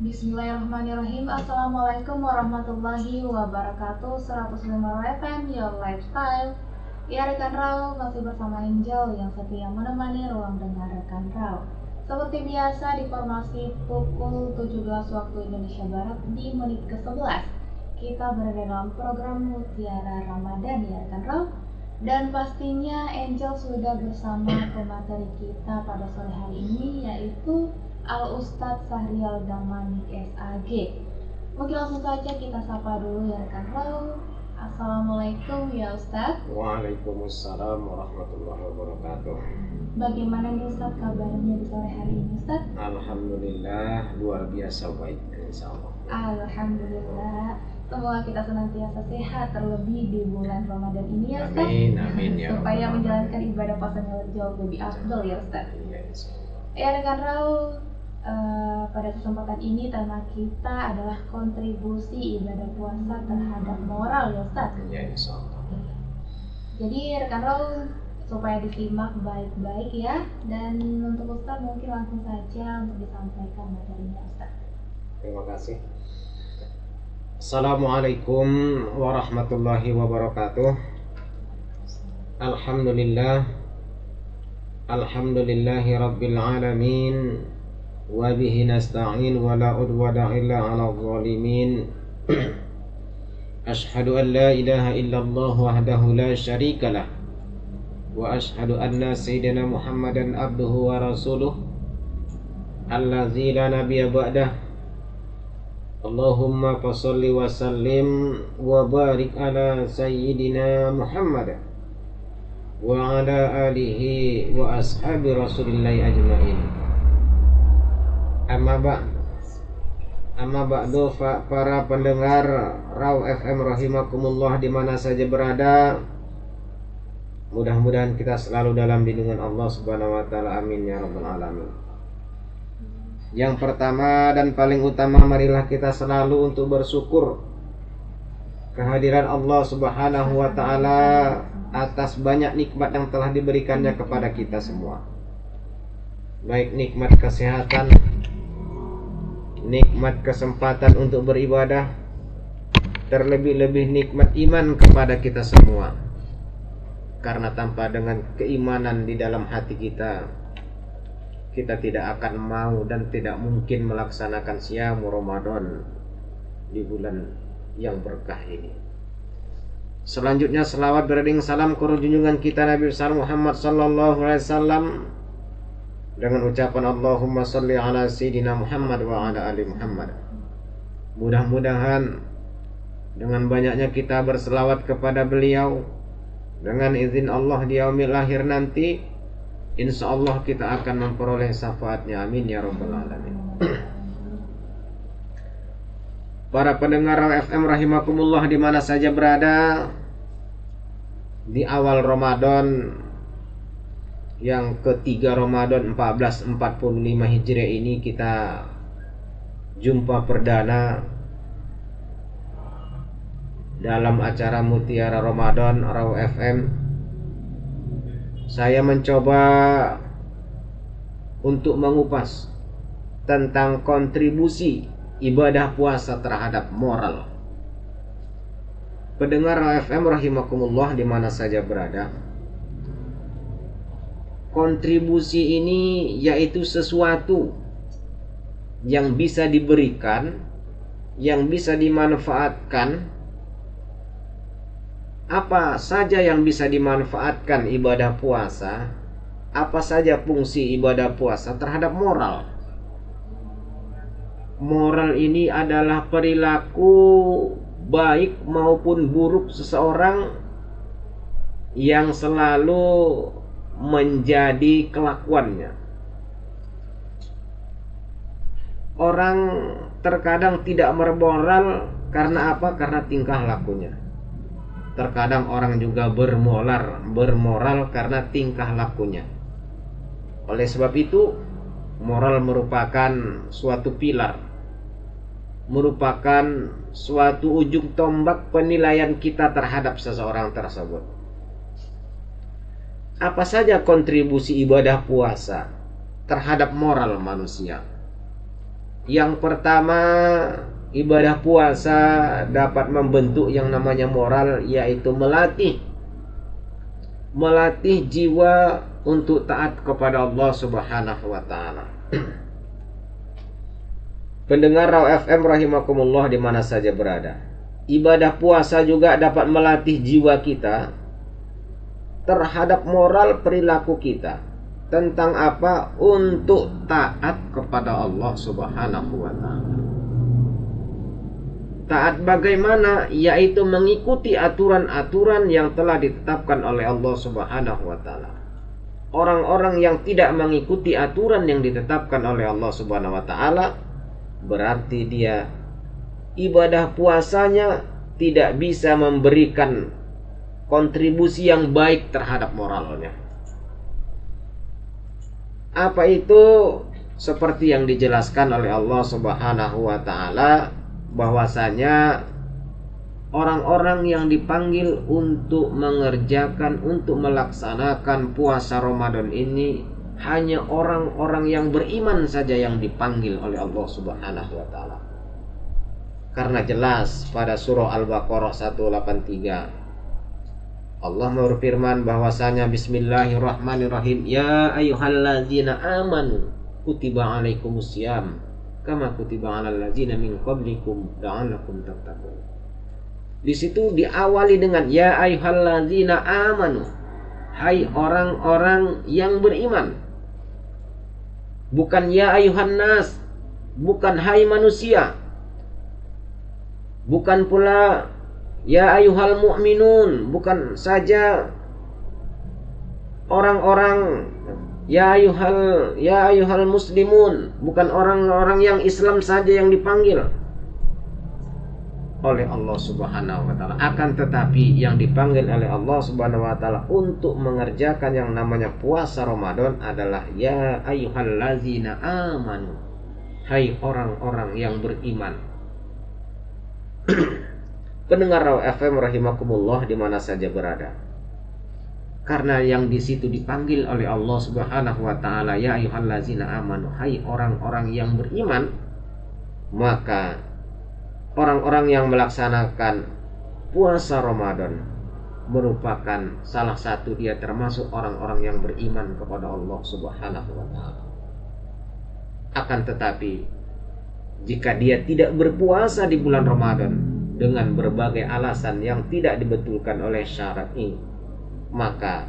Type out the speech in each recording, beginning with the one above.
Bismillahirrahmanirrahim. Assalamualaikum warahmatullahi wabarakatuh. 105 FM Your Lifestyle. Ya rekan Rau, masih bersama Angel yang setia menemani ruang dengar rekan Rau. Seperti biasa di formasi pukul 17 waktu Indonesia Barat di menit ke-11 kita berada dalam program Mutiara Ramadan ya rekan Rau. Dan pastinya Angel sudah bersama pemateri kita pada sore hari ini, yaitu Al-Ustadz Sahrial Damanik SAG. Mungkin langsung saja kita sapa dulu ya rekan Rau. Assalamualaikum ya Ustadz. Waalaikumsalam warahmatullahi wabarakatuh. Bagaimana nih Ustadz kabarnya di sore hari ini Ustadz? Alhamdulillah luar biasa baik insyaallah. Alhamdulillah. Semoga kita senantiasa sehat, terlebih di bulan Ramadan ini ya Ustadz. Amin, amin ya. Supaya menjalankan ibadah puasanya jauh lebih afdol ya Ustadz. Iya, insyaallah. Ya rekan Rau, pada kesempatan ini tema kita adalah kontribusi ibadah puasa terhadap moral ya Ustadz. Iya, insyaallah. Jadi rekan Rau supaya disimak baik-baik ya. Dan untuk Ustadz mungkin langsung saja untuk disampaikan materinya Ustadz. Terima kasih. Assalamualaikum warahmatullahi wabarakatuh. Alhamdulillah. Alhamdulillahi rabbil alamin. Wa bihi nasta'in wa la udwana illa 'alal zalimin. Ashhadu an la ilaha illallah wahdahu la syarikalah. Wa ashhadu anna sayyidina Muhammadan abduhu wa rasuluh allazi la nabiyya ba'dah. Allahumma fasholli wa sallim wa barik ala sayyidina Muhammad wa ala alihi wa ashabi rasulillahi ajma'in. Amma ba'du, para pendengar Rau FM rahimakumullah di mana saja berada. Mudah-mudahan kita selalu dalam lindungan Allah Subhanahu wa taala. Amin ya rabbal alamin. Yang pertama dan paling utama, marilah kita selalu untuk bersyukur kehadiran Allah Subhanahu wa taala atas banyak nikmat yang telah diberikannya kepada kita semua. Baik nikmat kesehatan, nikmat kesempatan untuk beribadah, terlebih-lebih nikmat iman kepada kita semua. Karena tanpa dengan keimanan di dalam hati kita tidak akan mau dan tidak mungkin melaksanakan siam Ramadan di bulan yang berkah ini. Selanjutnya selawat beriring salam ke junjungan kita Nabi besar Muhammad sallallahu alaihi wasallam dengan ucapan Allahumma sholli ala sayyidina Muhammad wa ala ali Muhammad. Mudah-mudahan dengan banyaknya kita berselawat kepada beliau, dengan izin Allah di yaumil akhir nanti, insyaallah kita akan memperoleh syafaatnya. Amin ya rabbal alamin. Para pendengar FM rahimakumullah di mana saja berada, di awal Ramadan yang ketiga Ramadan 1445 Hijriah ini kita jumpa perdana dalam acara Mutiara Ramadan Rau FM. Saya mencoba untuk mengupas tentang kontribusi ibadah puasa terhadap moral. Pendengar FM rahimakumullah di mana saja berada, kontribusi ini yaitu sesuatu yang bisa diberikan, yang bisa dimanfaatkan. Apa saja yang bisa dimanfaatkan ibadah puasa? Apa saja fungsi ibadah puasa terhadap moral? Moral ini adalah perilaku baik maupun buruk seseorang yang selalu menjadi kelakuannya. Orang terkadang tidak bermoral karena apa? Karena tingkah lakunya. Terkadang orang juga bermoral karena tingkah lakunya. Oleh sebab itu, moral merupakan suatu pilar, merupakan suatu ujung tombak penilaian kita terhadap seseorang tersebut. Apa saja kontribusi ibadah puasa terhadap moral manusia? Yang pertama, ibadah puasa dapat membentuk yang namanya moral, yaitu melatih jiwa untuk taat kepada Allah Subhanahu wa taala. Pendengar Raw FM rahimakumullah di mana saja berada. Ibadah puasa juga dapat melatih jiwa kita terhadap moral perilaku kita tentang apa? Untuk taat kepada Allah Subhanahu wa taala. Taat bagaimana? Yaitu mengikuti aturan-aturan yang telah ditetapkan oleh Allah Subhanahu wa taala. Orang-orang yang tidak mengikuti aturan yang ditetapkan oleh Allah Subhanahu wa taala, berarti dia ibadah puasanya tidak bisa memberikan kontribusi yang baik terhadap moralnya. Apa itu? Seperti yang dijelaskan oleh Allah Subhanahu wa taala, bahwasanya orang-orang yang dipanggil untuk mengerjakan, untuk melaksanakan puasa Ramadan ini hanya orang-orang yang beriman saja yang dipanggil oleh Allah Subhanahu wa taala. Karena jelas pada surah Al-Baqarah 183 Allah berfirman bahwasanya bismillahirrahmanirrahim, ya ayyuhallazina amanu kutiba alaikumusiyam kama kutiba alal ladzina min qablikum la'allakum tattaqun. Di situ diawali dengan ya ayyuhallazina amanu, hai orang-orang yang beriman. Bukan ya ayuhan nas, bukan hai manusia. Bukan pula ya ayuhal mu'minun, bukan saja orang-orang ya ayuhal muslimun, bukan orang-orang yang Islam saja yang dipanggil oleh Allah Subhanahu wa taala. Akan tetapi yang dipanggil oleh Allah Subhanahu wa taala untuk mengerjakan yang namanya puasa Ramadan adalah ya ayyuhallazina amanu, hai orang-orang yang beriman. Pendengar Raw FM rahimakumullah di mana saja berada. Karena yang di situ dipanggil oleh Allah Subhanahu wa taala ya ayyuhallazina amanu, hai orang-orang yang beriman, maka orang-orang yang melaksanakan puasa Ramadan merupakan salah satu dia termasuk orang-orang yang beriman kepada Allah Subhanahu wa taala. Akan tetapi jika dia tidak berpuasa di bulan Ramadan dengan berbagai alasan yang tidak dibetulkan oleh syariat ini, maka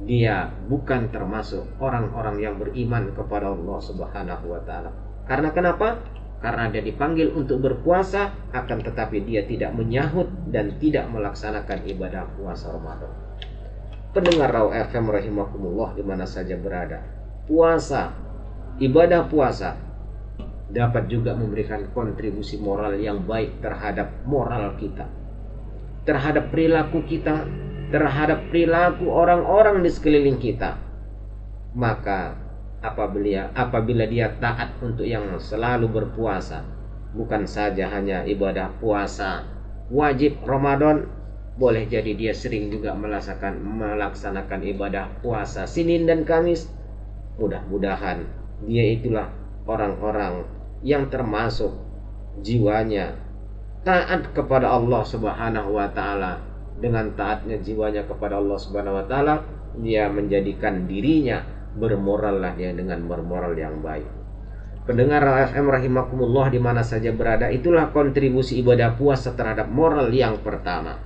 dia bukan termasuk orang-orang yang beriman kepada Allah Subhanahu wa taala. Karena kenapa? Karena dia dipanggil untuk berpuasa, akan tetapi dia tidak menyahut dan tidak melaksanakan ibadah puasa Ramadan. Pendengar Raw FM rahimakumullah di mana saja berada. Puasa, ibadah puasa dapat juga memberikan kontribusi moral yang baik terhadap moral kita, terhadap perilaku kita, terhadap perilaku orang-orang di sekeliling kita. Maka apabila dia taat untuk yang selalu berpuasa, bukan saja hanya ibadah puasa wajib Ramadan, boleh jadi dia sering juga melaksanakan ibadah puasa Senin dan Kamis. Mudah-mudahan dia itulah orang-orang yang termasuk jiwanya taat kepada Allah Subhanahu wa taala. Dengan taatnya jiwanya kepada Allah Subhanahu wa taala, dia menjadikan dirinya bermorallah dia dengan bermoral yang baik. Pendengar FM rahimakumullah di mana saja berada, itulah kontribusi ibadah puasa terhadap moral yang pertama.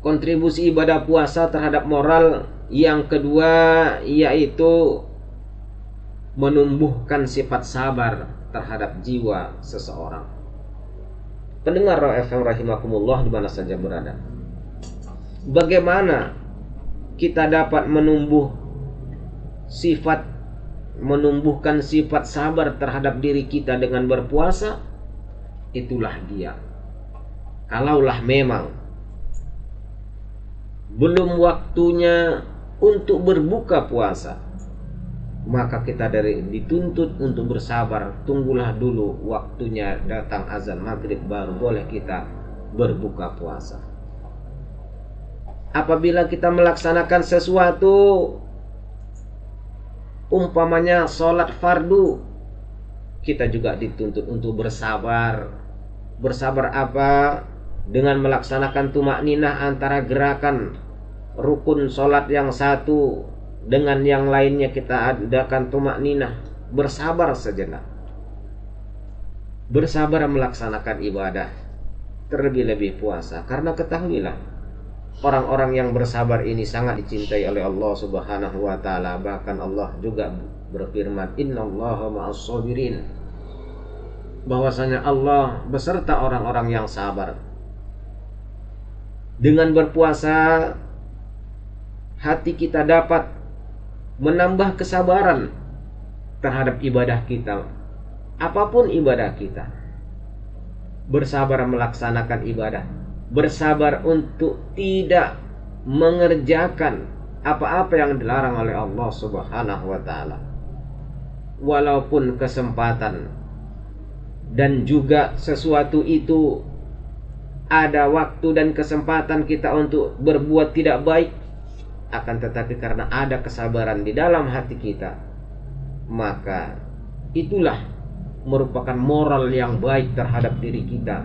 Kontribusi ibadah puasa terhadap moral yang kedua yaitu menumbuhkan sifat sabar terhadap jiwa seseorang. Pendengar FM rahimakumullah di mana saja berada, bagaimana kita dapat menumbuhkan sifat sabar terhadap diri kita dengan berpuasa? Itulah dia. Kalaulah memang belum waktunya untuk berbuka puasa, maka kita dituntut untuk bersabar. Tunggulah dulu waktunya datang azan maghrib, baru boleh kita berbuka puasa. Apabila kita melaksanakan sesuatu, umpamanya sholat fardu, kita juga dituntut untuk bersabar. Bersabar apa? Dengan melaksanakan tumakninah antara gerakan rukun sholat yang satu dengan yang lainnya, kita adakan tumakninah. Bersabar sejenak. Bersabar melaksanakan ibadah, terlebih-lebih puasa. Karena ketahuilah, orang-orang yang bersabar ini sangat dicintai oleh Allah Subhanahu wa taala. Bahkan Allah juga berfirman, "Innallaha ma'as-sabirin." Bahwasanya Allah beserta orang-orang yang sabar. Dengan berpuasa, hati kita dapat menambah kesabaran terhadap ibadah kita. Apapun ibadah kita, bersabar melaksanakan ibadah, bersabar untuk tidak mengerjakan apa-apa yang dilarang oleh Allah Subhanahu wa taala. Walaupun kesempatan dan juga sesuatu itu ada waktu dan kesempatan kita untuk berbuat tidak baik, akan tetapi karena ada kesabaran di dalam hati kita, maka itulah merupakan moral yang baik terhadap diri kita.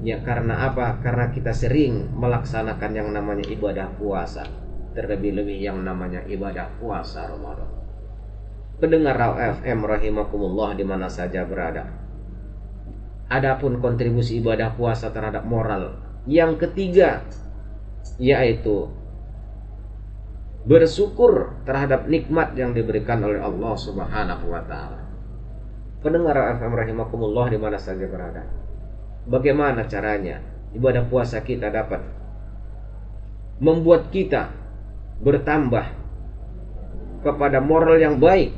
Ya, karena apa? Karena kita sering melaksanakan yang namanya ibadah puasa, terlebih-lebih yang namanya ibadah puasa Ramadan. Pendengar Raw FM rahimakumullah di mana saja berada. Adapun kontribusi ibadah puasa terhadap moral yang ketiga, yaitu bersyukur terhadap nikmat yang diberikan oleh Allah Subhanahu wa taala. Pendengar FM rahimakumullah di mana saja berada. Bagaimana caranya ibadah puasa kita dapat membuat kita bertambah kepada moral yang baik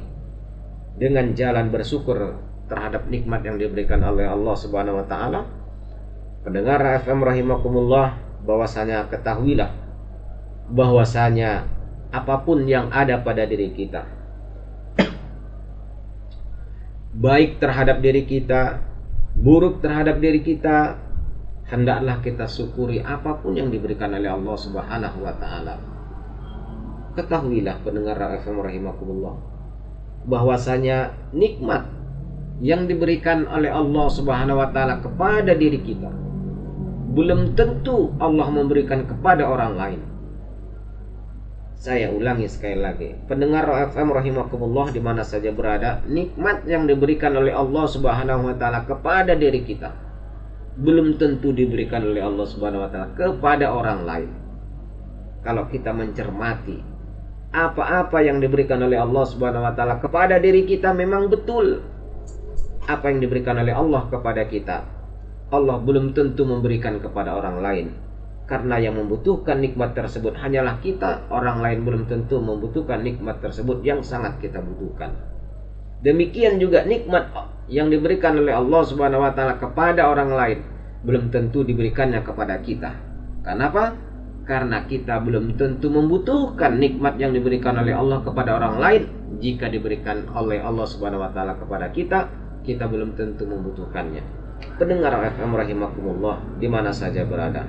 dengan jalan bersyukur terhadap nikmat yang diberikan oleh Allah Subhanahu wa taala? Pendengar FM rahimakumullah, bahwasanya ketahuilah bahwasanya apapun yang ada pada diri kita, baik terhadap diri kita, buruk terhadap diri kita, hendaklah kita syukuri apapun yang diberikan oleh Allah Subhanahu wa taala. Ketahuilah pendengar FM rahimakumullah, bahwasanya nikmat yang diberikan oleh Allah Subhanahu wa taala kepada diri kita belum tentu Allah memberikan kepada orang lain. Saya ulangi sekali lagi, pendengar FM rahimakumullah di mana saja berada, nikmat yang diberikan oleh Allah Subhanahu wa taala kepada diri kita belum tentu diberikan oleh Allah Subhanahu wa taala kepada orang lain. Kalau kita mencermati apa-apa yang diberikan oleh Allah Subhanahu wa taala kepada diri kita, memang betul apa yang diberikan oleh Allah kepada kita, Allah belum tentu memberikan kepada orang lain. Karena yang membutuhkan nikmat tersebut hanyalah kita, orang lain belum tentu membutuhkan nikmat tersebut yang sangat kita butuhkan. Demikian juga nikmat yang diberikan oleh Allah Subhanahu wa taala kepada orang lain belum tentu diberikannya kepada kita. Kenapa? Karena kita belum tentu membutuhkan nikmat yang diberikan oleh Allah kepada orang lain. Jika diberikan oleh Allah Subhanahu wa taala kepada kita, kita belum tentu membutuhkannya. Pendengar FM rahimakumullah di mana saja berada,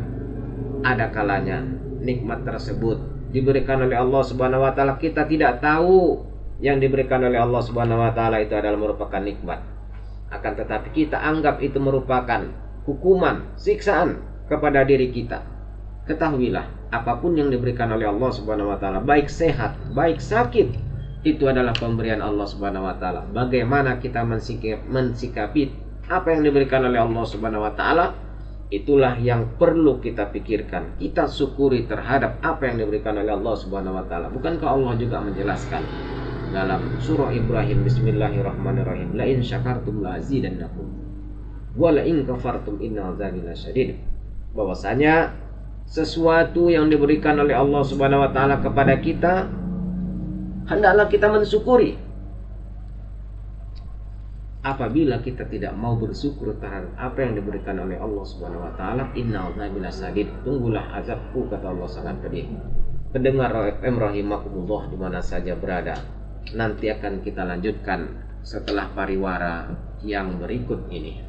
ada kalanya nikmat tersebut diberikan oleh Allah Subhanahu wa taala, kita tidak tahu yang diberikan oleh Allah Subhanahu wa taala itu adalah merupakan nikmat. Akan tetapi kita anggap itu merupakan hukuman, siksaan kepada diri kita. Ketahuilah, apapun yang diberikan oleh Allah Subhanahu wa taala, baik sehat, baik sakit, itu adalah pemberian Allah Subhanahu wa taala. Bagaimana kita mensikapi apa yang diberikan oleh Allah Subhanahu wa taala, itulah yang perlu kita pikirkan. Kita syukuri terhadap apa yang diberikan oleh Allah Subhanahu wa taala. Bukankah Allah juga menjelaskan dalam surah Ibrahim, bismillahirrahmanirrahim, la in syakartum la azidannakum wa la in kafartum inna azabi lasyadid. Bahwasanya sesuatu yang diberikan oleh Allah Subhanahu wa taala kepada kita, hendaklah kita mensyukuri. Apabila kita tidak mau bersyukur terhadap apa yang diberikan oleh Allah Subhanahu wa taala, inna azabi lasyadid, tunggulah azabku, kata Allah, sangat pedih. Pendengar FM rahimakumullah di mana saja berada, nanti akan kita lanjutkan setelah pariwara yang berikut ini.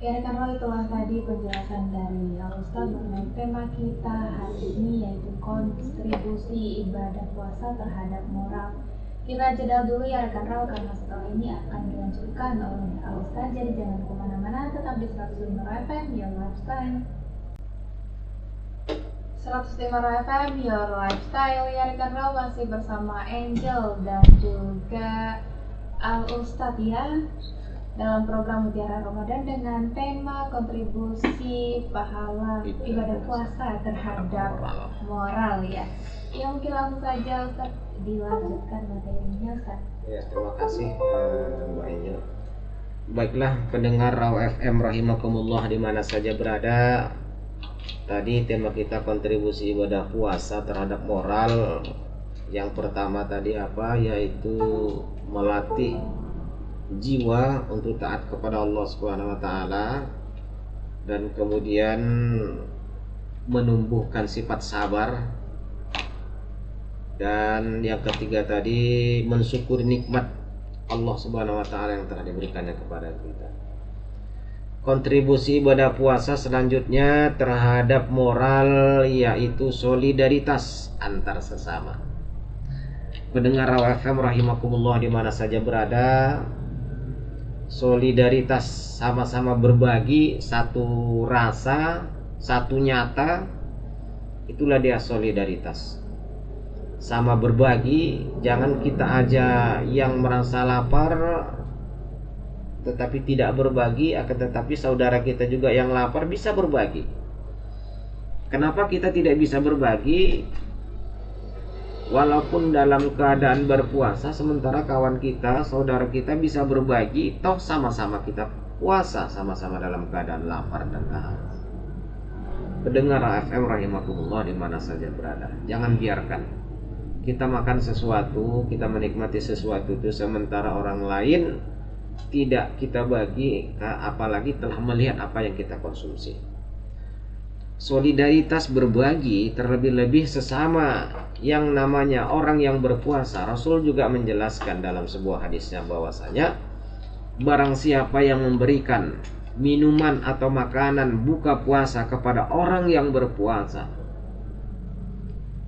Ya rekan Roy, itulah tadi penjelasan dari Al-Ustaz mengenai tema kita hari ini, yaitu kontribusi ibadah puasa terhadap moral. Kita jeda dulu ya rekan Roy, karena setelah ini akan dilanjutkan oleh Al-Ustaz. Jadi jangan kemana-mana, tetap di 105 FM Your Lifestyle. 105 FM Your Lifestyle ya rekan Roy, masih bersama Angel dan juga Al-Ustaz ya, dalam program Mutiara Ramadan dengan tema kontribusi pahala ibadah puasa terhadap moral ya. Ya mungkin langsung saja Ustaz dilanjutkan materinya Ustaz. Ya, terima kasih Mbak Angel. Baiklah pendengar Raw FM rahimakumullah di mana saja berada. Tadi tema kita kontribusi ibadah puasa terhadap moral. Yang pertama tadi apa? Yaitu melatih jiwa untuk taat kepada Allah Subhanahu wa taala, dan kemudian menumbuhkan sifat sabar, dan yang ketiga tadi mensyukuri nikmat Allah Subhanahu wa taala yang telah diberikannya kepada kita. Kontribusi ibadah puasa selanjutnya terhadap moral yaitu solidaritas antar sesama. Pendengar Raw FM rahimakumullah di mana saja berada, solidaritas, sama-sama berbagi satu rasa, satu nyata, itulah dia solidaritas. Sama berbagi, jangan kita aja yang merasa lapar tetapi tidak berbagi, akan tetapi saudara kita juga yang lapar bisa berbagi. Kenapa kita tidak bisa berbagi walaupun dalam keadaan berpuasa, sementara kawan kita, saudara kita bisa berbagi, toh sama-sama kita puasa, sama-sama dalam keadaan lapar dan haus. Pendengar FM rahimakumullah di mana saja berada, jangan biarkan kita makan sesuatu, kita menikmati sesuatu itu sementara orang lain tidak kita bagi, apalagi telah melihat apa yang kita konsumsi. Solidaritas berbagi, terlebih-lebih sesama yang namanya orang yang berpuasa. Rasul juga menjelaskan dalam sebuah hadisnya bahwasanya barang siapa yang memberikan minuman atau makanan buka puasa kepada orang yang berpuasa,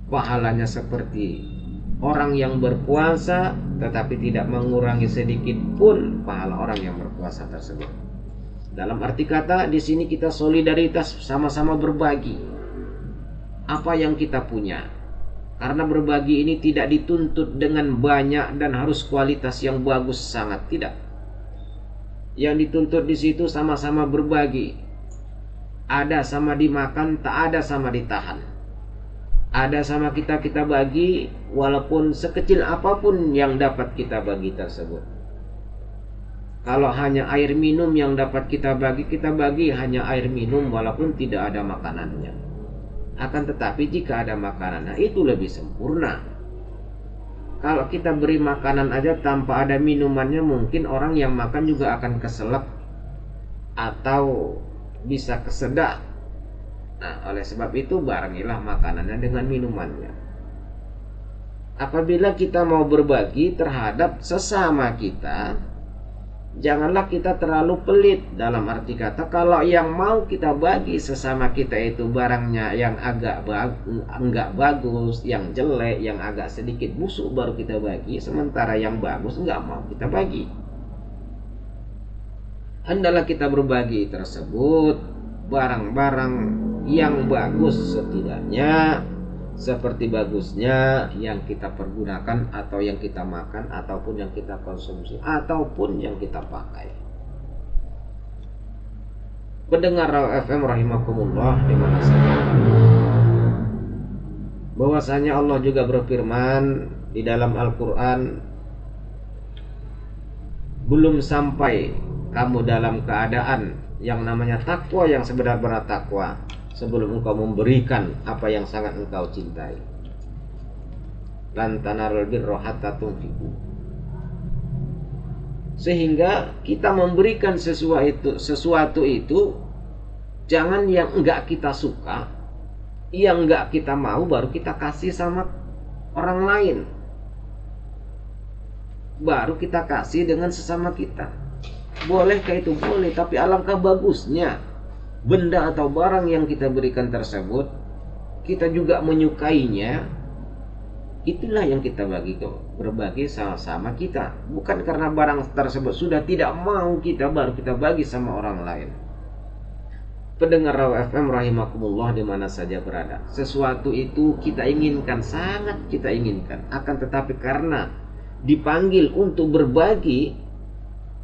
pahalanya seperti orang yang berpuasa tetapi tidak mengurangi sedikit pun pahala orang yang berpuasa tersebut. Dalam arti kata di sini kita solidaritas, sama-sama berbagi apa yang kita punya. Karena berbagi ini tidak dituntut dengan banyak dan harus kualitas yang bagus, sangat tidak. Yang dituntut di situ sama-sama berbagi. Ada sama dimakan, tak ada sama ditahan. Ada sama kita bagi, walaupun sekecil apapun yang dapat kita bagi tersebut. Kalau hanya air minum yang dapat kita bagi hanya air minum walaupun tidak ada makanannya. Akan tetapi jika ada makanannya, itu lebih sempurna. Kalau kita beri makanan aja tanpa ada minumannya, mungkin orang yang makan juga akan keselak atau bisa kesedak. Nah, oleh sebab itu barengilah makanannya dengan minumannya. Apabila kita mau berbagi terhadap sesama kita, janganlah kita terlalu pelit. Dalam arti kata, kalau yang mau kita bagi sesama kita itu barangnya yang enggak bagus, yang jelek, yang agak sedikit busuk baru kita bagi, sementara yang bagus enggak mau kita bagi. Hendaklah kita berbagi tersebut barang-barang yang bagus, setidaknya seperti bagusnya yang kita pergunakan atau yang kita makan ataupun yang kita konsumsi ataupun yang kita pakai. Pendengar FM rahimakumullah di mana saja, bahwasanya Allah juga berfirman di dalam Al-Qur'an, belum sampai kamu dalam keadaan yang namanya takwa, yang sebenar-benar takwa, sebelum engkau memberikan apa yang sangat engkau cintai. Lan tanarul birra hatta tunfiqu. Sehingga kita memberikan sesuatu itu jangan yang enggak kita suka, yang enggak kita mau baru kita kasih sama orang lain. Baru kita kasih dengan sesama kita. Bolehkah itu? Boleh, tapi alangkah bagusnya benda atau barang yang kita berikan tersebut kita juga menyukainya. Itulah yang kita berbagi sama-sama kita. Bukan karena barang tersebut sudah tidak mau kita baru kita bagi sama orang lain. Pendengar Raw FM rahimakumullah di mana saja berada, sesuatu itu kita inginkan, sangat kita inginkan. Akan tetapi karena dipanggil untuk berbagi,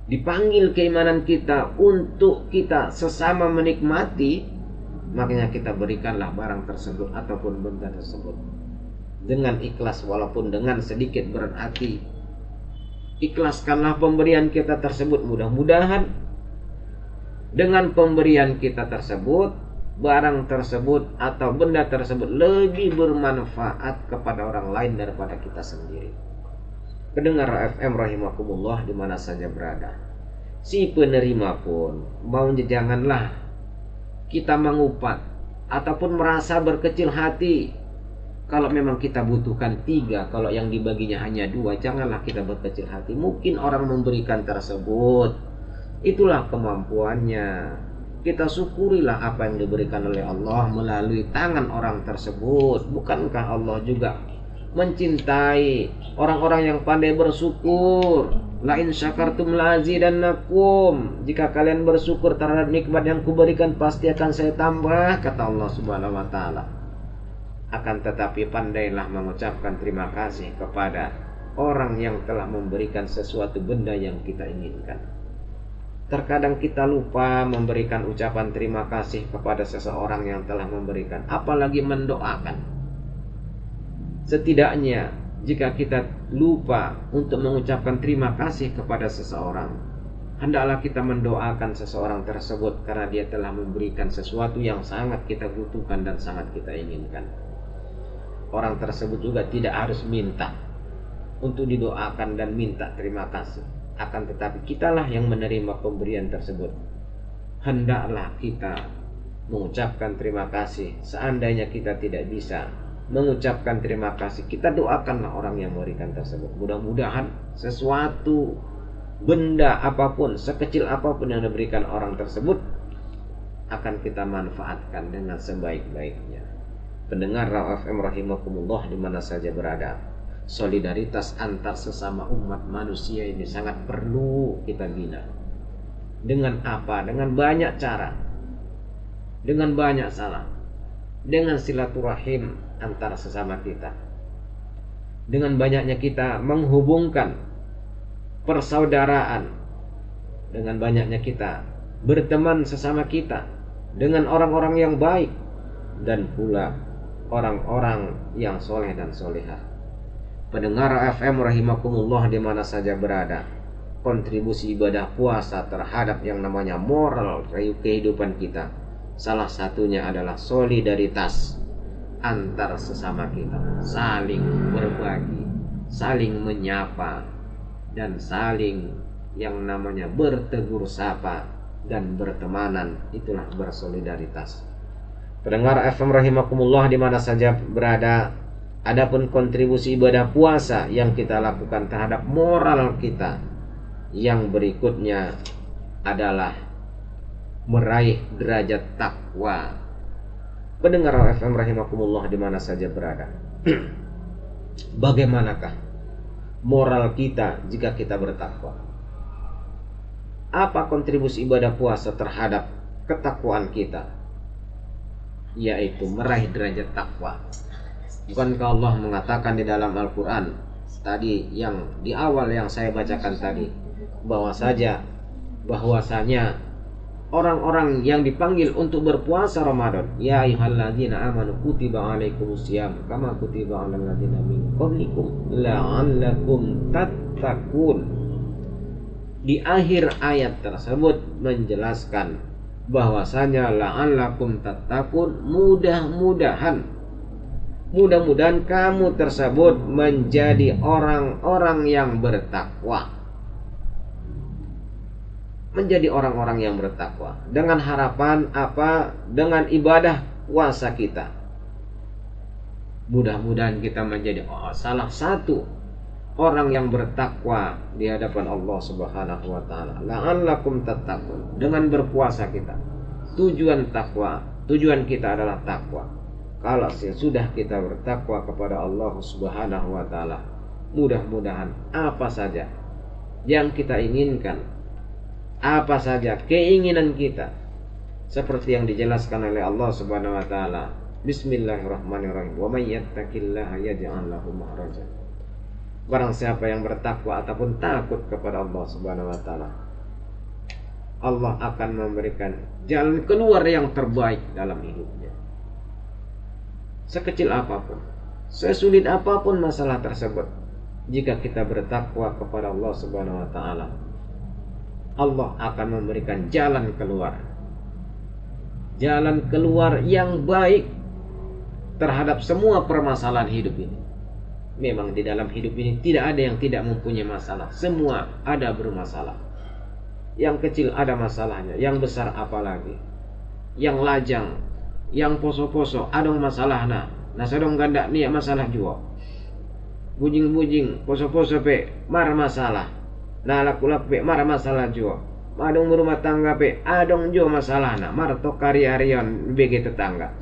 dipanggil keimanan kita untuk kita sesama menikmati, makanya kita berikanlah barang tersebut ataupun benda tersebut dengan ikhlas, walaupun dengan sedikit berat hati. Ikhlaskanlah pemberian kita tersebut. Mudah-mudahan dengan pemberian kita tersebut, barang tersebut atau benda tersebut lebih bermanfaat kepada orang lain daripada kita sendiri. Pendengar FM rahimakumullah di mana saja berada, si penerima pun janganlah kita mengupat ataupun merasa berkecil hati. Kalau memang kita butuhkan 3, kalau yang dibaginya hanya 2, janganlah kita berkecil hati. Mungkin orang memberikan tersebut itulah kemampuannya. Kita syukurilah apa yang diberikan oleh Allah melalui tangan orang tersebut. Bukankah Allah juga mencintai orang-orang yang pandai bersyukur? La in syakartum la azidannakum. Jika kalian bersyukur terhadap nikmat yang kuberikan, pasti akan saya tambah, kata Allah Subhanahu wa taala. Akan tetapi pandailah mengucapkan terima kasih kepada orang yang telah memberikan sesuatu benda yang kita inginkan. Terkadang kita lupa memberikan ucapan terima kasih kepada seseorang yang telah memberikan, apalagi mendoakan. Setidaknya jika kita lupa untuk mengucapkan terima kasih kepada seseorang, hendaklah kita mendoakan seseorang tersebut karena dia telah memberikan sesuatu yang sangat kita butuhkan dan sangat kita inginkan. Orang tersebut juga tidak harus minta untuk didoakan dan minta terima kasih. Akan tetapi kitalah yang menerima pemberian tersebut. Hendaklah kita mengucapkan terima kasih. Seandainya kita tidak bisa mengucapkan terima kasih, kita doakanlah orang yang memberikan tersebut. Mudah-mudahan sesuatu benda apapun, sekecil apapun yang diberikan orang tersebut, akan kita manfaatkan dengan sebaik-baiknya. Pendengar Raw FM rahimakumullah di mana saja berada, solidaritas antar sesama umat manusia ini sangat perlu kita bina. Dengan apa? Dengan banyak cara, dengan banyak salah, dengan silaturahim antara sesama kita, dengan banyaknya kita menghubungkan persaudaraan, dengan banyaknya kita berteman sesama kita dengan orang-orang yang baik, dan pula orang-orang yang soleh dan solehah. Pendengar FM rahimakumullah di mana saja berada, kontribusi ibadah puasa terhadap yang namanya moral kehidupan kita, salah satunya adalah solidaritas antar sesama kita, saling berbagi, saling menyapa, dan saling yang namanya bertegur sapa dan bertemanan. Itulah bersolidaritas. Pendengar FM rahimakumullah di mana saja berada, adapun kontribusi ibadah puasa yang kita lakukan terhadap moral kita, yang berikutnya adalah meraih derajat takwa. Pendengar FM rahimakumullah di mana saja berada, bagaimanakah moral kita jika kita bertakwa? Apa kontribusi ibadah puasa terhadap ketakwaan kita? Yaitu meraih derajat takwa. Bukankah Allah mengatakan di dalam Al-Quran tadi, yang di awal yang saya bacakan tadi, bahwasanya orang-orang yang dipanggil untuk berpuasa Ramadan, ya ayyuhalladzina amanu kutiba alaikumusiyam kama kutiba alal ladzina min qablikum la'allakum tattaqun. Di akhir ayat tersebut menjelaskan bahwasanya la'allakum tattaqun, mudah-mudahan kamu tersebut menjadi orang-orang yang bertakwa. Menjadi orang-orang yang bertakwa dengan harapan apa? Dengan ibadah puasa kita. Mudah-mudahan kita menjadi salah satu orang yang bertakwa di hadapan Allah Subhanahu wa taala. La'allakum tattaqun. Dengan berpuasa kita. Tujuan takwa, tujuan kita adalah takwa. Kalau sudah kita bertakwa kepada Allah Subhanahu wa taala, mudah-mudahan apa saja yang kita inginkan, apa saja keinginan kita, seperti yang dijelaskan oleh Allah Subhanahu wa taala, Bismillahirrahmanirrahim. Wa may yattaqillaha yaj'al lahu makhraja. Barang siapa yang bertakwa ataupun takut kepada Allah Subhanahu wa taala, Allah akan memberikan jalan keluar yang terbaik dalam hidupnya. Sekecil apapun, sesulit apapun masalah tersebut, jika kita bertakwa kepada Allah Subhanahu wa taala, Allah akan memberikan jalan keluar. Jalan keluar yang baik terhadap semua permasalahan hidup ini. Memang di dalam hidup ini tidak ada yang tidak mempunyai masalah. Semua ada bermasalah. Yang kecil ada masalahnya, yang besar apalagi. Yang lajang, yang poso-poso ada masalahnya. Nah sedang ganda ni masalah juga. Bujing-bujing, poso-poso pe mar masalah. Nah laku-laku pe mar masalah juga. Adong berumah tangga pe adong juga masalahnya. Mar to kari-arian bagi tetangga.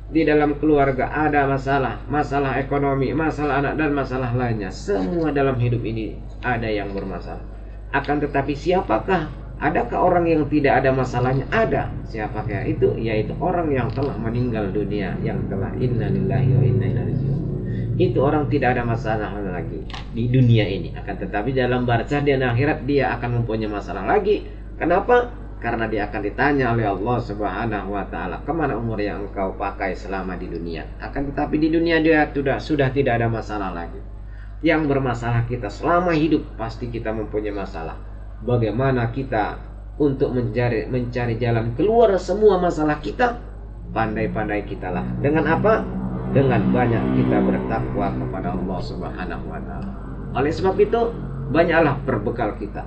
Di dalam keluarga ada masalah, masalah ekonomi, masalah anak dan masalah lainnya. Semua dalam hidup ini ada yang bermasalah. Akan tetapi siapakah? Adakah orang yang tidak ada masalahnya? Ada. Siapakah itu? Yaitu orang yang telah meninggal dunia, yang telah inna lillahi wa inna ilaihi raji'un. Itu orang tidak ada masalah lagi di dunia ini. Akan tetapi dalam barzah dan akhirat dia akan mempunyai masalah lagi. Kenapa? Karena dia akan ditanya oleh Allah Subhanahu wa taala, kemana umur yang engkau pakai selama di dunia? Akan tetapi di dunia dia sudah tidak ada masalah lagi. Yang bermasalah kita selama hidup pasti kita mempunyai masalah. Bagaimana kita untuk mencari jalan keluar semua masalah kita? Pandai-pandai kita lah. Dengan apa? Dengan banyak kita bertakwa kepada Allah Subhanahu wa taala. Oleh sebab itu, banyaklah berbekal kita.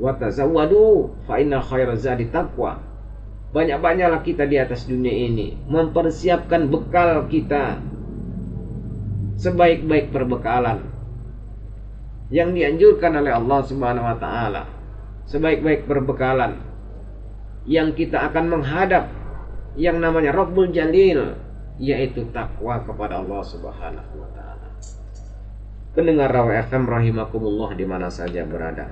Wa tazawwadu fa inna khairaz zadi taqwa. Banyak-banyaklah kita di atas dunia ini mempersiapkan bekal kita, sebaik-baik perbekalan yang dianjurkan oleh Allah Subhanahu wa taala. Sebaik-baik perbekalan yang kita akan menghadap yang namanya Rabbul Jalil, yaitu takwa kepada Allah Subhanahu wa taala. Pendengar Rawa FM rahimakumullah di mana saja berada,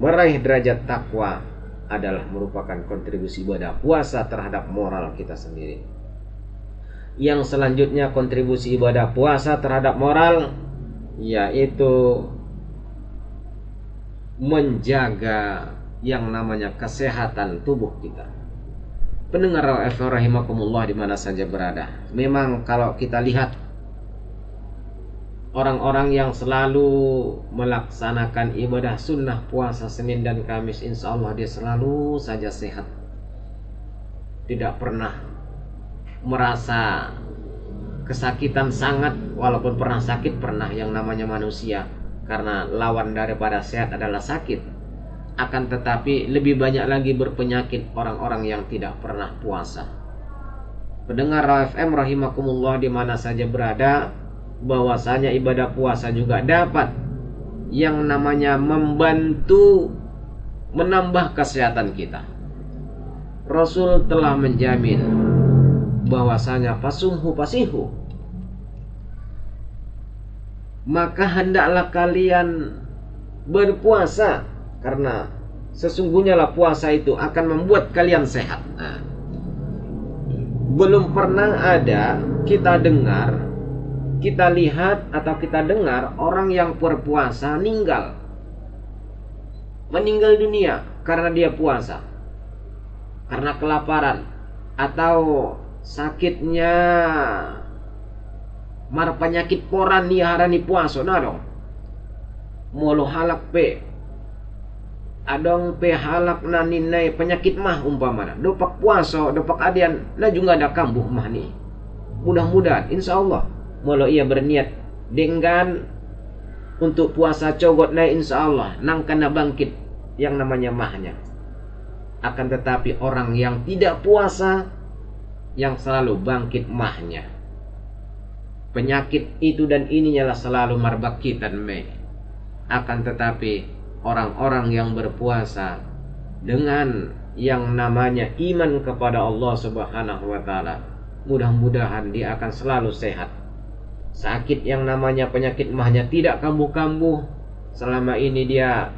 meraih derajat takwa adalah merupakan kontribusi ibadah puasa terhadap moral kita sendiri. Yang selanjutnya kontribusi ibadah puasa terhadap moral, yaitu menjaga yang namanya kesehatan tubuh kita. Pendengar FM rahimakumullah di mana saja berada, memang kalau kita lihat orang-orang yang selalu melaksanakan ibadah sunnah puasa Senin dan Kamis, insya Allah dia selalu saja sehat. Tidak pernah merasa kesakitan sangat, walaupun pernah sakit, pernah, yang namanya manusia. Karena lawan daripada sehat adalah sakit. Akan tetapi lebih banyak lagi berpenyakit orang-orang yang tidak pernah puasa. Pendengar FM rahimakumullah di mana saja berada, bahwasanya ibadah puasa juga dapat yang namanya membantu menambah kesehatan kita. Rasul telah menjamin bahwasanya fasumhu fasihu, maka hendaklah kalian berpuasa, karena sesungguhnya lah puasa itu akan membuat kalian sehat. Nah, belum pernah ada kita dengar, kita lihat atau kita dengar orang yang berpuasa meninggal dunia karena dia puasa, karena kelaparan atau sakitnya mar penyakit poran ni harani puasa na dong. Molo halak pe adong pe halak na ninay penyakit mah umpamana dopak puasa dopak adian na juga ada kambuh mah ni. Mudah-mudahan insyaallah molo ia berniat dengan untuk puasa cogot na insyaallah nang kana bangkit yang namanya mahnya. Akan tetapi orang yang tidak puasa yang selalu bangkit mahnya. penyakit itu dan ininya lah selalu marbakitan me. Akan tetapi orang-orang yang berpuasa dengan yang namanya iman kepada Allah Subhanahu wa taala, mudah-mudahan dia akan selalu sehat. Sakit yang namanya penyakit mahnya tidak kambuh-kambuh. Selama ini dia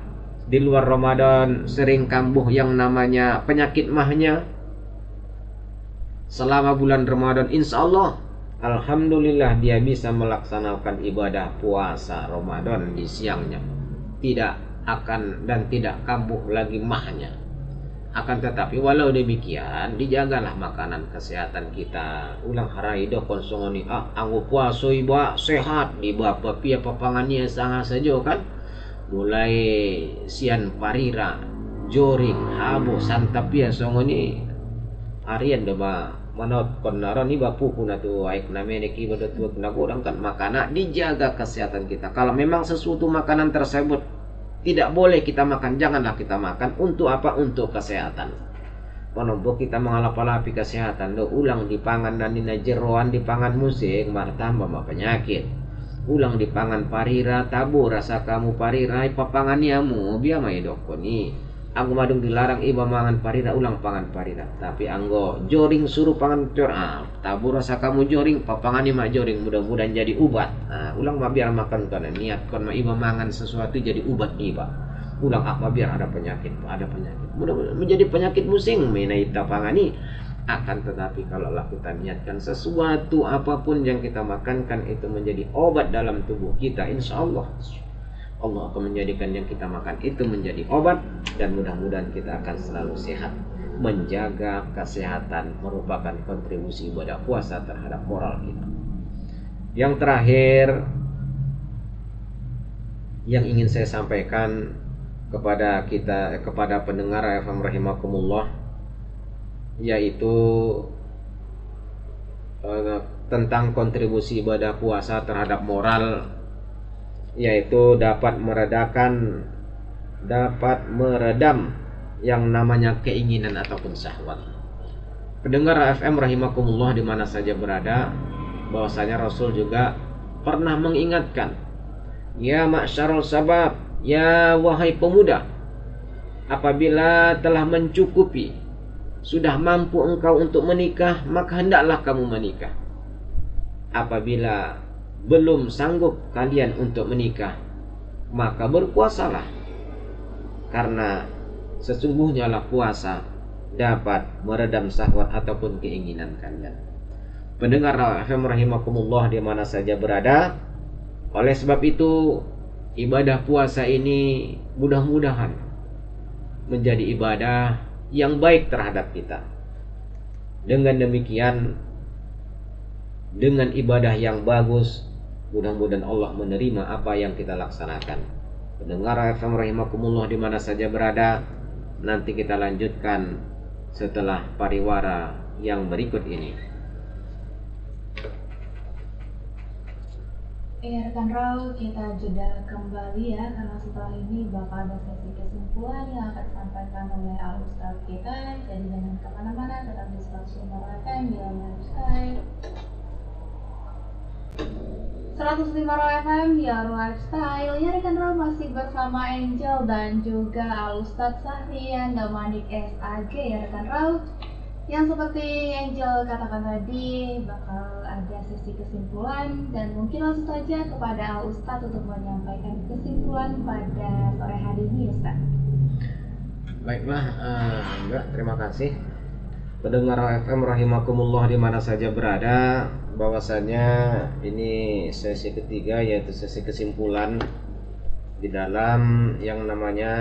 di luar Ramadan sering kambuh yang namanya penyakit mahnya. Selama bulan Ramadan insya Allah, alhamdulillah dia bisa melaksanakan ibadah puasa Ramadan di siangnya. Tidak akan dan tidak kambuh lagi mahnya. Akan tetapi walau demikian, dijagalah makanan kesehatan kita. Ulang harai do konsumoni anggo puasa iba sehat di bapa pia papangannya sangat saja kan. Mulai sian parira, joring, habo, santapia songoni harian do ba manot konaron ni bapu kuna tu aik namene ki bodo tu nagodang kan makanan dijaga kesehatan kita. Kalau memang sesuatu makanan tersebut tidak boleh kita makan, janganlah kita makan. Untuk apa? Untuk kesehatan. Ponombo kita mengalap-alapi kesehatan. Do ulang dipangan dan dina jeroan dipangan musik mar tambah ma penyakit. Ulang dipangan parira tabu rasa kamu parira papangan niamu biar mai dokoni. Anggo madung dilarang iba mangan parira ulang pangan parira. Tapi anggo joring suruh pangan cor tabu rasa kamu joring papangan ni mak joring mudah-mudahan jadi ubat. Ulang mah biar makan kana niat kon mah iba mangan sesuatu jadi ubat iba. Ulang mah biar ada penyakit. Mudah-mudahan menjadi penyakit musing mena ita pangani. Akan tetapi kalau kita niatkan sesuatu apapun yang kita makankan itu menjadi obat dalam tubuh kita, insya Allah Allah akan menjadikan yang kita makan itu menjadi obat. Dan mudah-mudahan kita akan selalu sehat. Menjaga kesehatan merupakan kontribusi ibadah puasa terhadap moral kita. Yang terakhir yang ingin saya sampaikan kepada kita, kepada pendengar FM rahimakumullah, yaitu tentang kontribusi ibadah puasa terhadap moral, yaitu dapat meredam yang namanya keinginan ataupun syahwat. Pendengar FM rahimakumullah di mana saja berada, bahwasanya Rasul juga pernah mengingatkan, ya ma'syarul sabab, ya wahai pemuda, apabila telah mencukupi, sudah mampu engkau untuk menikah, maka hendaklah kamu menikah. Apabila belum sanggup kalian untuk menikah, maka berpuasalah, karena sesungguhnya lah puasa dapat meredam syahwat ataupun keinginan kalian. Pendengar FM rahimakumullah di mana saja berada, oleh sebab itu ibadah puasa ini mudah-mudahan menjadi ibadah yang baik terhadap kita. Dengan demikian, dengan ibadah yang bagus, mudah-mudahan Allah menerima apa yang kita laksanakan. Pendengar FM rahimakumullah di mana saja berada, nanti kita lanjutkan setelah pariwara yang berikut ini. Ya rekan Raul, kita jeda kembali ya, karena setelah ini bakal ada sesi kesimpulan yang akan disampaikan oleh Al-Ustaz kita. Jadi jangan kemana-mana, tetap di 105 FM di Lifestyle. 105 FM ya Lifestyle. Ya rekan Raul, masih bersama Angel dan juga Al-Ustaz Sahrian Damanik SAG ya rekan Raul. Yang seperti Angel katakan tadi, bakal ada sesi kesimpulan, dan mungkin langsung saja kepada Al-Ustaz untuk menyampaikan kesimpulan pada sore hari ini, Ustaz. Baiklah, enggak, terima kasih. Pendengar FM rahimakumullah di mana saja berada, bahwasanya ini sesi ketiga, yaitu sesi kesimpulan di dalam yang namanya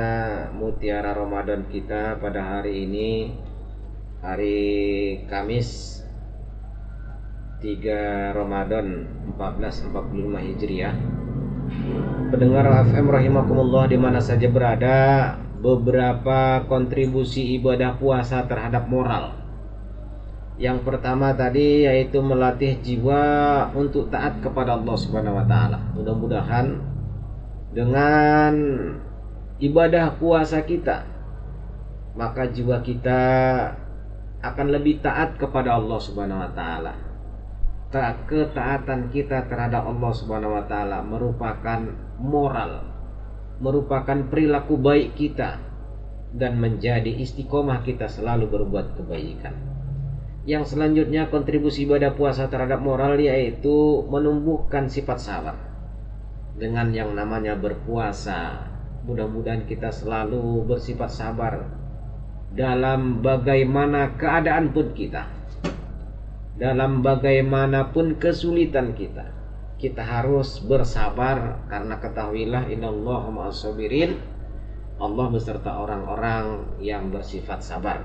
Mutiara Ramadan kita pada hari ini, hari Kamis 3 Ramadan 1445 Hijriah. Pendengar FM rahimakumullah di mana saja berada, beberapa kontribusi ibadah puasa terhadap moral. Yang pertama tadi yaitu melatih jiwa untuk taat kepada Allah Subhanahu wa taala. Mudah-mudahan dengan ibadah puasa kita, maka jiwa kita akan lebih taat kepada Allah Subhanahu wa taala. ketaatan kita terhadap Allah Subhanahu wa taala merupakan moral, merupakan perilaku baik kita, dan menjadi istiqomah kita selalu berbuat kebaikan. Yang selanjutnya, kontribusi ibadah puasa terhadap moral yaitu menumbuhkan sifat sabar. Dengan yang namanya berpuasa, mudah-mudahan kita selalu bersifat sabar dalam bagaimana keadaan pun kita, dalam bagaimanapun kesulitan kita. Kita harus bersabar, karena ketahuilah innallaha ma'as sabirin, Allah beserta orang-orang yang bersifat sabar.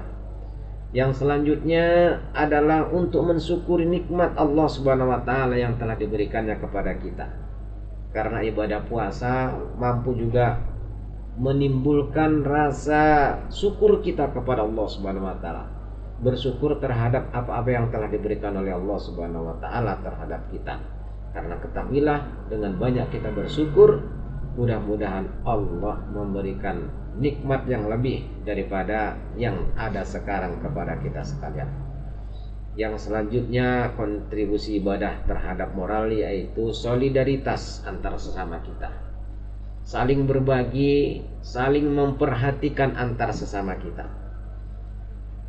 Yang selanjutnya adalah untuk mensyukuri nikmat Allah Subhanahu wa taala yang telah diberikannya kepada kita. Karena ibadah puasa mampu juga menimbulkan rasa syukur kita kepada Allah Subhanahu wa taala. Bersyukur terhadap apa-apa yang telah diberikan oleh Allah Subhanahu wa taala terhadap kita. Karena ketahuilah, dengan banyak kita bersyukur, mudah-mudahan Allah memberikan nikmat yang lebih daripada yang ada sekarang kepada kita sekalian. Yang selanjutnya, kontribusi ibadah terhadap moral yaitu solidaritas antar sesama kita. Saling berbagi, saling memperhatikan antar sesama kita.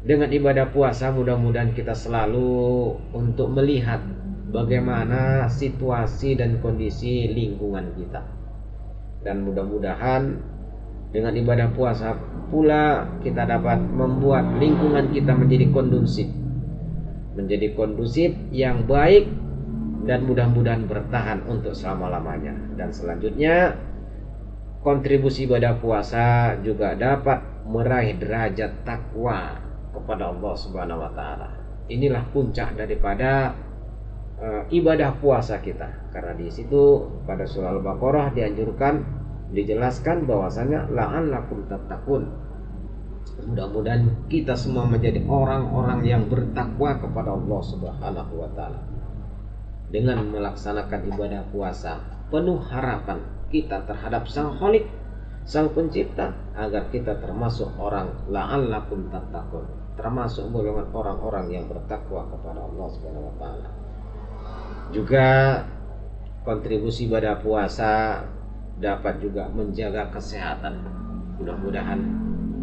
Dengan ibadah puasa mudah-mudahan kita selalu untuk melihat bagaimana situasi dan kondisi lingkungan kita. Dan mudah-mudahan dengan ibadah puasa pula kita dapat membuat lingkungan kita menjadi kondusif yang baik, dan mudah-mudahan bertahan untuk selama-lamanya. Dan selanjutnya, kontribusi ibadah puasa juga dapat meraih derajat takwa kepada Allah Subhanahu wa taala. Inilah puncak daripada ibadah puasa kita. Karena di situ pada surah Al-Baqarah dijelaskan bahwasanya la'allakum tattaqun. Mudah-mudahan kita semua menjadi orang-orang yang bertakwa kepada Allah Subhanahu wa taala. Dengan melaksanakan ibadah puasa, penuh harapan kita terhadap Sang Khalik, Sang Pencipta, agar kita termasuk orang la'allakum tattaqun, termasuk golongan orang-orang yang bertakwa kepada Allah Subhanahu wa taala. Juga kontribusi ibadah puasa dapat juga menjaga kesehatan. Mudah-mudahan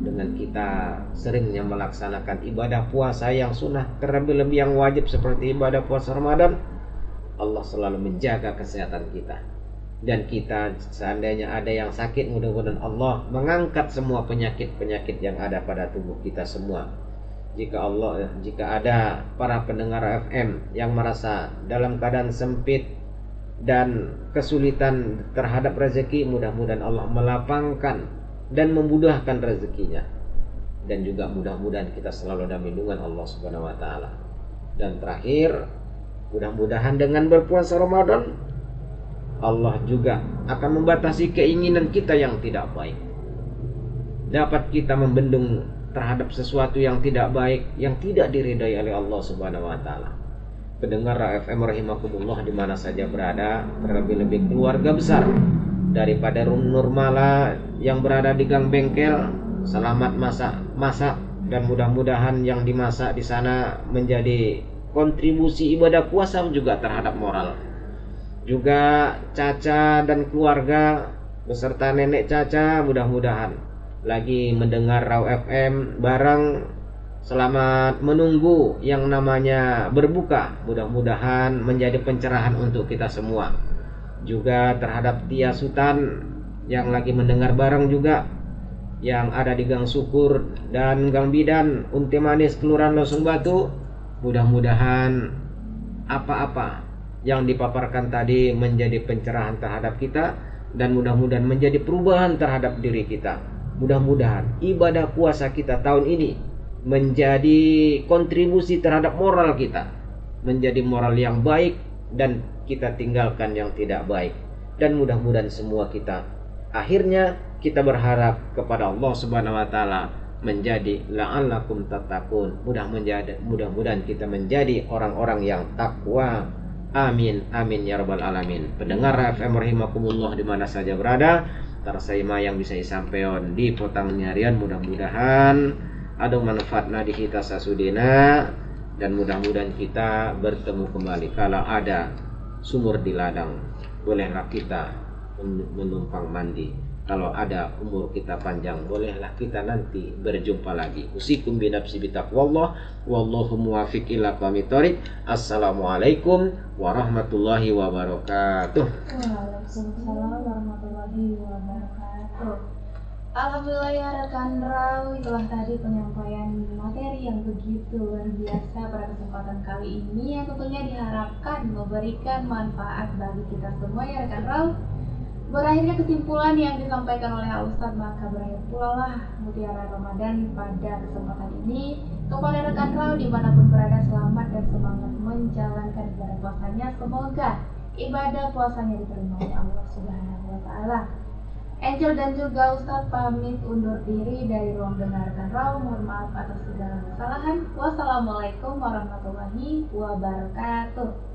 dengan kita seringnya melaksanakan ibadah puasa yang sunnah, terlebih-lebih yang wajib seperti ibadah puasa Ramadan, Allah selalu menjaga kesehatan kita. Dan kita seandainya ada yang sakit, mudah-mudahan Allah mengangkat semua penyakit-penyakit yang ada pada tubuh kita semua. Jika ada para pendengar FM yang merasa dalam keadaan sempit dan kesulitan terhadap rezeki, mudah-mudahan Allah melapangkan dan memudahkan rezekinya. Dan juga mudah-mudahan kita selalu dalam lindungan Allah Subhanahu wa taala. Dan terakhir, mudah-mudahan dengan berpuasa Ramadan, Allah juga akan membatasi keinginan kita yang tidak baik. Dapat kita membendung terhadap sesuatu yang tidak baik, yang tidak diridai oleh Allah Subhanahu wa taala. Pendengar FM rahimakumullah di mana saja berada, terlebih-lebih keluarga besar daripada Nurmala yang berada di gang bengkel, selamat masak dan mudah-mudahan yang dimasak di sana menjadi kontribusi ibadah puasa juga terhadap moral. Juga Caca dan keluarga beserta nenek Caca mudah-mudahan lagi mendengar Raw FM bareng, selamat menunggu yang namanya berbuka. Mudah-mudahan menjadi pencerahan untuk kita semua. Juga terhadap Tia Sultan yang lagi mendengar bareng juga, yang ada di Gang Syukur dan Gang Bidan, Unti Manis, Kelurahan Losong Batu. Mudah-mudahan apa-apa yang dipaparkan tadi menjadi pencerahan terhadap kita, dan mudah-mudahan menjadi perubahan terhadap diri kita. Mudah-mudahan ibadah puasa kita tahun ini menjadi kontribusi terhadap moral kita, menjadi moral yang baik, dan kita tinggalkan yang tidak baik. Dan mudah-mudahan semua kita akhirnya kita berharap kepada Allah Subhanahu wa taala menjadi la'allakum tattaqun. Mudah-mudahan kita menjadi orang-orang yang takwa. Amin amin ya rabbal alamin. Pendengar FM rahimakumullah di mana saja berada, tarsaima yang bisa disampaikan di potang nyarian, mudah-mudahan ada manfaatna di kita sasudina. dan mudah-mudahan kita bertemu kembali. Kalau ada sumur di ladang, bolehlah kita menumpang mandi. Kalau ada umur kita panjang, bolehlah kita nanti berjumpa lagi. Usikum binafsi bitaqwallah, wallahu muwaffiq ila aqwamit thoriq. Assalamualaikum warahmatullahi wabarakatuh. Waalaikumsalam warahmatullahi wabarakatuh. Alhamdulillah ya rekan Raw, itulah tadi penyampaian materi yang begitu luar biasa pada kesempatan kali ini, yang tentunya diharapkan memberikan manfaat bagi kita semua ya rekan Raw. Berakhirnya kesimpulan yang disampaikan oleh Al-Ustadz, maka berakhir pula lah mutiara Ramadan pada kesempatan ini. Kepada rekan Raw dimanapun berada, selamat dan semangat menjalankan ibadah puasanya. Semoga ibadah puasanya diterima oleh Allah Subhanahu wa Ta'ala. Angel dan juga Ustadz pamit undur diri dari ruang dengar rekan Raw. Mohon maaf atas segala kesalahan. Wassalamualaikum warahmatullahi wabarakatuh.